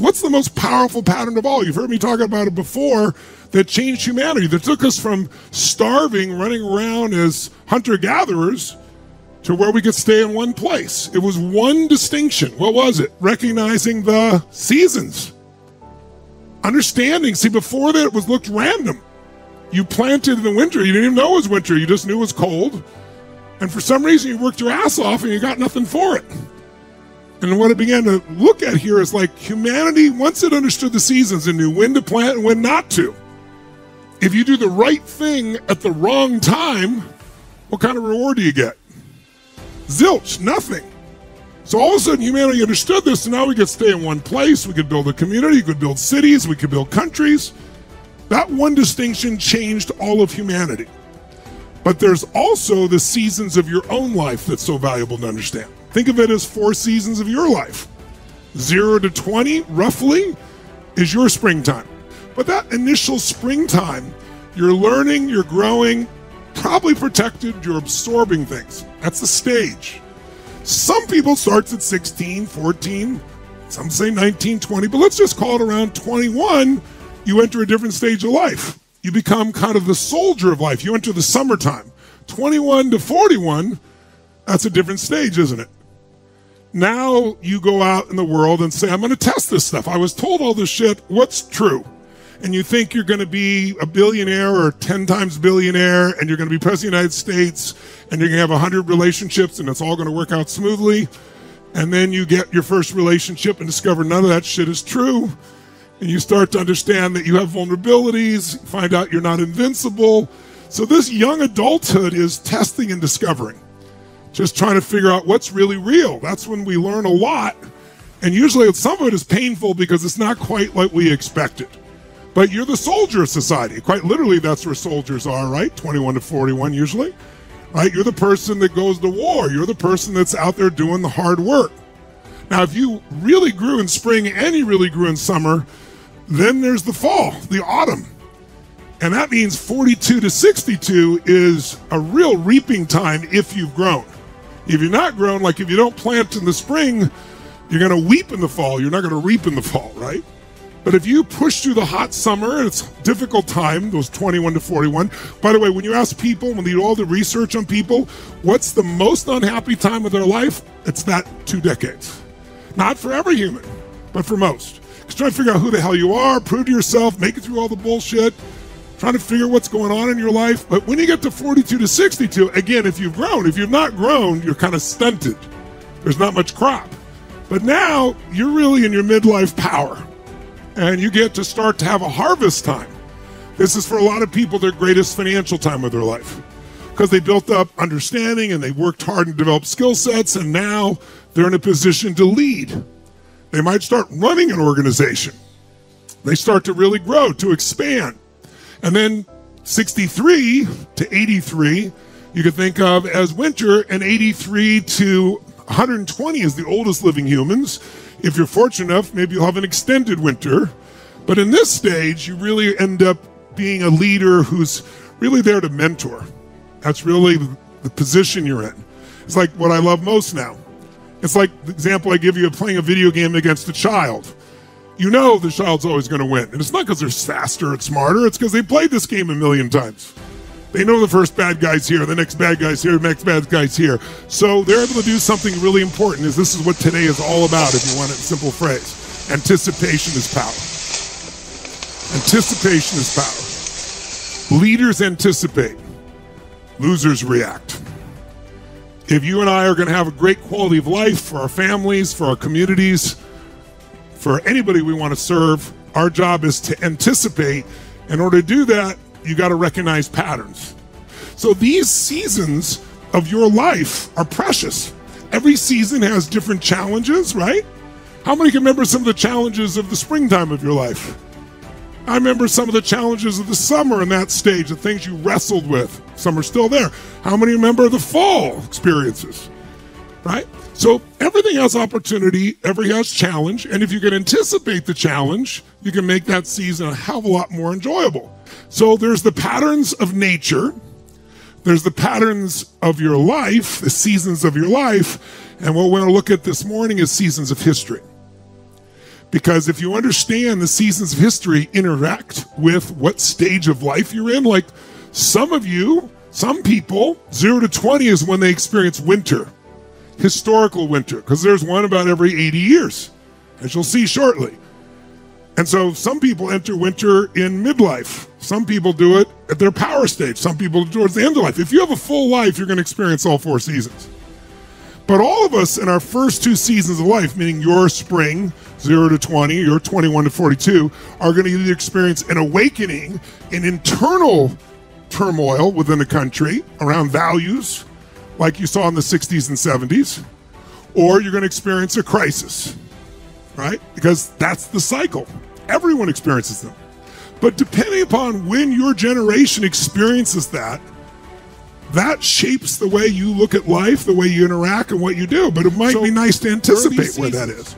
What's the most powerful pattern of all? You've heard me talk about it before, that changed humanity, that took us from starving, running around as hunter-gatherers, to where we could stay in one place. It was one distinction. What was it? Recognizing the seasons. Understanding. See, before that, it looked random. You planted in the winter. You didn't even know it was winter. You just knew it was cold. And for some reason, you worked your ass off and you got nothing for it. And what it began to look at here is like humanity, once it understood the seasons and knew when to plant and when not to. If you do the right thing at the wrong time, what kind of reward do you get? Zilch, nothing. So all of a sudden humanity understood this, and now we could stay in one place. We could build a community, we could build cities, we could build countries. That one distinction changed all of humanity. But there's also the seasons of your own life that's so valuable to understand. Think of it as 4 seasons of your life. 0 to 20, roughly, is your springtime. But that initial springtime, you're learning, you're growing, probably protected, you're absorbing things. That's the stage. Some people starts at 16, 14, some say 19, 20, but let's just call it around 21, you enter a different stage of life. You become kind of the soldier of life. You enter the summertime. 21 to 41, that's a different stage, isn't it? Now you go out in the world and say, I'm going to test this stuff. I was told all this shit. What's true? And you think you're going to be a billionaire or 10 times billionaire, and you're going to be president of the United States, and you're going to have 100 relationships, and it's all going to work out smoothly. And then you get your first relationship and discover none of that shit is true. And you start to understand that you have vulnerabilities, find out you're not invincible. So this young adulthood is testing and discovering. Just trying to figure out what's really real. That's when we learn a lot. And usually some of it is painful because it's not quite like we expected. But you're the soldier of society. Quite literally, that's where soldiers are, right? 21 to 41 usually, right? You're the person that goes to war. You're the person that's out there doing the hard work. Now, if you really grew in spring and you really grew in summer, then there's the fall, the autumn. And that means 42 to 62 is a real reaping time if you've grown. If you're not grown, like if you don't plant in the spring, you're going to weep in the fall. You're not going to reap in the fall, right? But if you push through the hot summer, and it's a difficult time, those 21 to 41. By the way, when you ask people, when you do all the research on people, what's the most unhappy time of their life? It's that 2 decades. Not for every human, but for most. Because trying to figure out who the hell you are, prove to yourself, make it through all the bullshit, trying to figure what's going on in your life. But when you get to 42 to 62, again, if you've grown, if you've not grown, you're kind of stunted. There's not much crop. But now you're really in your midlife power. And you get to start to have a harvest time. This is for a lot of people their greatest financial time of their life. Because they built up understanding and they worked hard and developed skill sets, and now they're in a position to lead. They might start running an organization. They start to really grow, to expand. And then 63 to 83, you could think of as winter, and 83 to 120 is the oldest living humans. If you're fortunate enough, maybe you'll have an extended winter. But in this stage, you really end up being a leader who's really there to mentor. That's really the position you're in. It's like what I love most now. It's like the example I give you of playing a video game against a child. You know the child's always going to win. And it's not because they're faster and smarter. It's because they played this game a million times. They know the first bad guy's here, the next bad guy's here, the next bad guy's here. So they're able to do something really important. This is what today is all about, if you want it in a simple phrase. Anticipation is power. Anticipation is power. Leaders anticipate. Losers react. If you and I are going to have a great quality of life for our families, for our communities, for anybody we want to serve, our job is to anticipate. In order to do that, you got to recognize patterns. So these seasons of your life are precious. Every season has different challenges, right? How many can remember some of the challenges of the springtime of your life? I remember some of the challenges of the summer in that stage, the things you wrestled with. Some are still there. How many remember the fall experiences, right? So everything has opportunity, everything has challenge, and if you can anticipate the challenge, you can make that season a hell of a lot more enjoyable. So there's the patterns of nature, there's the patterns of your life, the seasons of your life, and what we're going to look at this morning is seasons of history. Because if you understand the seasons of history interact with what stage of life you're in, like some people, 0 to 20 is when they experience winter, historical winter, because there's one about every 80 years, as you'll see shortly. And so some people enter winter in midlife. Some people do it at their power stage. Some people towards the end of life. If you have a full life, you're going to experience all 4 seasons. But all of us in our first 2 seasons of life, meaning your spring, 0 to 20, your 21 to 42, are going to either experience an awakening, an internal turmoil within the country around values, like you saw in the 60s and 70s, or you're going to experience a crisis, right? Because that's the cycle. Everyone experiences them. But depending upon when your generation experiences that shapes the way you look at life, the way you interact, and what you do. But it might be nice to anticipate where that is.